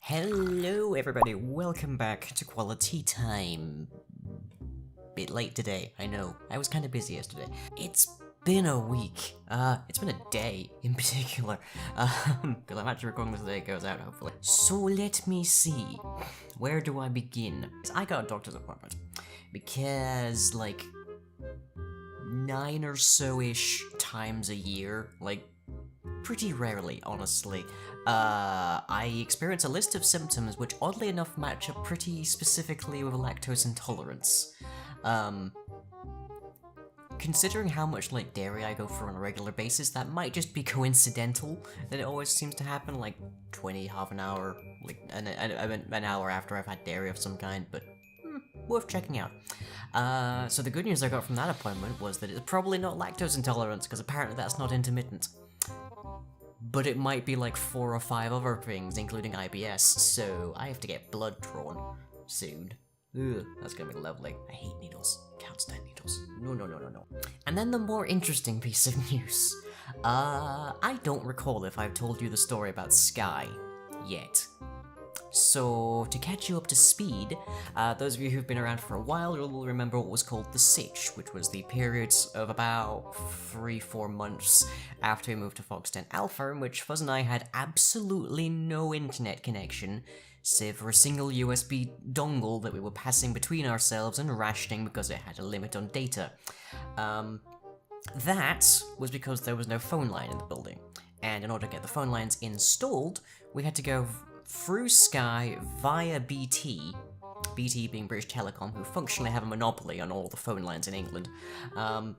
Hello everybody, welcome back to Quali-Tea time. Bit late today, I know. I was kind of busy yesterday. It's been a week. It's been a day in particular. Because I'm actually recording this the day it goes out, hopefully. So let me see. Where do I begin? I got a doctor's appointment. Because, like, 9 or so-ish times a year, like, pretty rarely, honestly, I experience a list of symptoms which oddly enough match up pretty specifically with lactose intolerance. Considering how much, like, dairy I go through on a regular basis, that might just be coincidental, that it always seems to happen, like, 20, half an hour, like, an hour after I've had dairy of some kind, but worth checking out. So the good news I got from that appointment was that it's probably not lactose intolerance, because apparently that's not intermittent. But it might be like 4 or 5 other things, including IBS, so I have to get blood drawn soon. Ugh, that's gonna be lovely. I hate needles. Can't stand needles. No. And then the more interesting piece of news. I don't recall if I've told you the story about Sky yet. So, to catch you up to speed, those of you who've been around for a while will remember what was called the Sitch, which was the period of about 3-4 months after we moved to Fox 10 Alpha, in which Fuzz and I had absolutely no internet connection, save for a single USB dongle that we were passing between ourselves and rationing because it had a limit on data. That was because there was no phone line in the building, and in order to get the phone lines installed, we had to go through Sky via BT, BT being British Telecom, who functionally have a monopoly on all the phone lines in England, and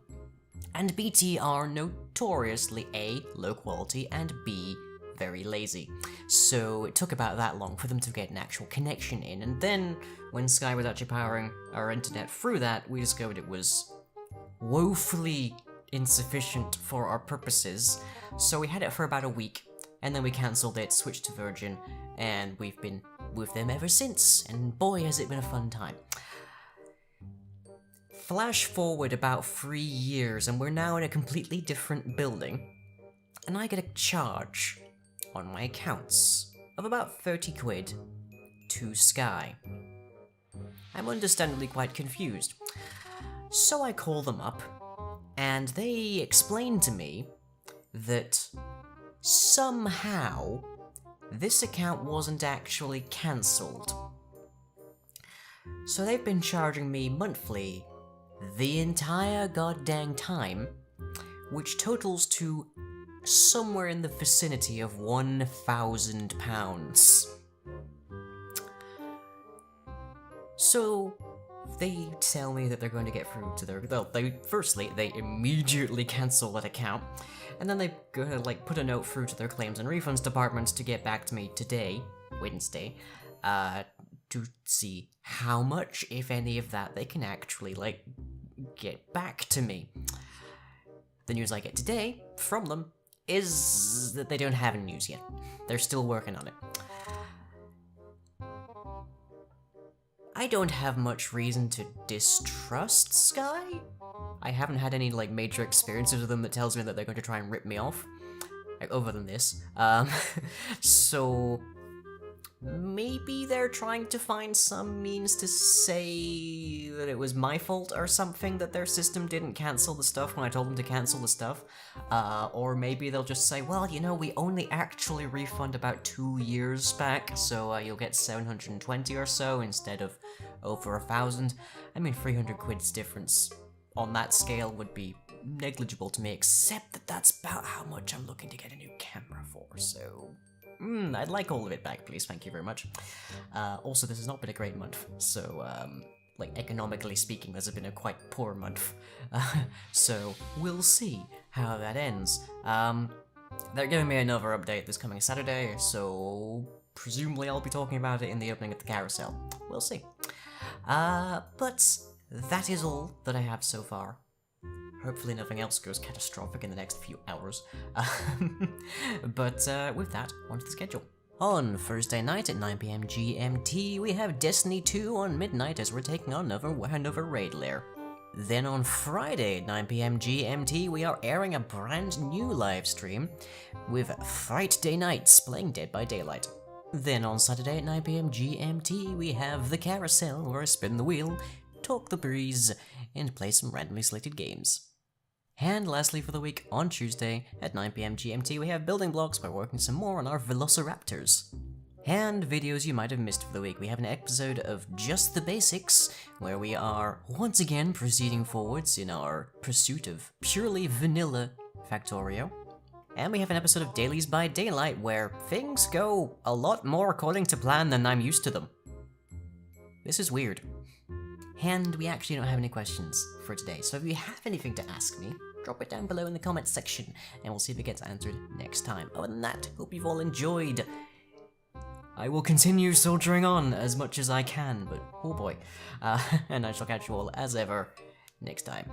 BT are notoriously A, low quality, and B, very lazy. So it took about that long for them to get an actual connection in, and then, when Sky was actually powering our internet through that, we discovered it was woefully insufficient for our purposes, so we had it for about a week, and then we cancelled it, switched to Virgin, and we've been with them ever since, and boy has it been a fun time. Flash forward about 3 years, and we're now in a completely different building, and I get a charge on my accounts of about 30 quid to Sky. I'm understandably quite confused. So I call them up, and they explain to me that somehow this account wasn't actually cancelled. So they've been charging me monthly the entire goddamn time, which totals to somewhere in the vicinity of £1,000. So they tell me that they're going to get through to their... Well, they immediately cancel that account, and then they go like put a note through to their claims and refunds departments to get back to me today, Wednesday, to see how much, if any of that, they can actually, like, get back to me. The news I get today from them is that they don't have any news yet. They're still working on it. I don't have much reason to distrust Sky. I haven't had any, like, major experiences with them that tells me that they're going to try and rip me off. Like, other than this. So maybe they're trying to find some means to say that it was my fault or something that their system didn't cancel the stuff when I told them to cancel the stuff. Or maybe they'll just say, well, you know, we only actually refund about 2 years back, so you'll get 720 or so instead of over 1,000. I mean, 300 quid's difference on that scale would be negligible to me, except that that's about how much I'm looking to get a new camera for, so... I'd like all of it back, please, thank you very much. Also, this has not been a great month, so, like, economically speaking, this has been a quite poor month. So, we'll see how that ends. They're giving me another update this coming Saturday, so presumably I'll be talking about it in the opening of the carousel. We'll see. But that is all that I have so far. Hopefully nothing else goes catastrophic in the next few hours. But with that, on to the schedule. On Thursday night at 9 PM GMT, we have Destiny 2 on midnight as we're taking on another raid lair. Then on Friday at 9 PM GMT, we are airing a brand new livestream with Fright Day Nights playing Dead by Daylight. Then on Saturday at 9 PM GMT, we have the carousel, where I spin the wheel, talk the breeze, and play some randomly selected games. And lastly for the week, on Tuesday at 9 PM GMT, we have building blocks by working some more on our velociraptors. And videos you might have missed for the week. We have an episode of Just the Basics, where we are once again proceeding forwards in our pursuit of purely vanilla Factorio. And we have an episode of Dailies by Daylight, where things go a lot more according to plan than I'm used to them. This is weird. And we actually don't have any questions for today, so if you have anything to ask me, drop it down below in the comments section, and we'll see if it gets answered next time. Other than that, hope you've all enjoyed. I will continue soldiering on as much as I can, but oh boy. And I shall catch you all, as ever, next time.